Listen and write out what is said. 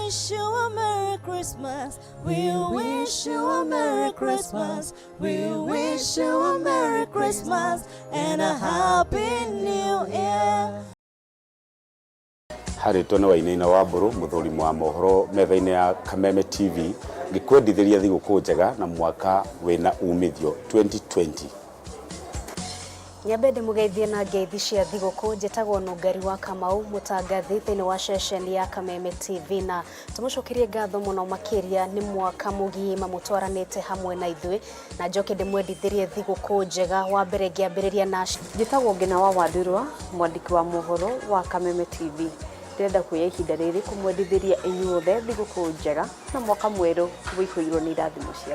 wish you a Merry Christmas. We wish you a Merry Christmas. We wish you a Merry Christmas and a Happy New Year. Hari tona wa inaina wa mburu muthuri mwa mohoro metha-ini ya Kameme TV ngikwendithiria thiguku njega na mwaka wina umithio 2020. Nyabende mugeithie na ngeithi cia thiguku njitagwo Ndumiriri wa Kamau mutangathi thini wa session ya Kameme TV na tumucokerie ngatho muno makiria ni mwaka mugima mutwaranite hamwe na ithui na njoke ndimwendithirie thiguku njega wa mbere ngiambiriria na njitagwo Ngina wa Wadurwa mwandiki wa mohoro wa Kameme TV. Ndenda kuya ihinda riri kumwendithiria inyuothe thiguku njega na mwaka mweru wikuirwo ni irathimo cia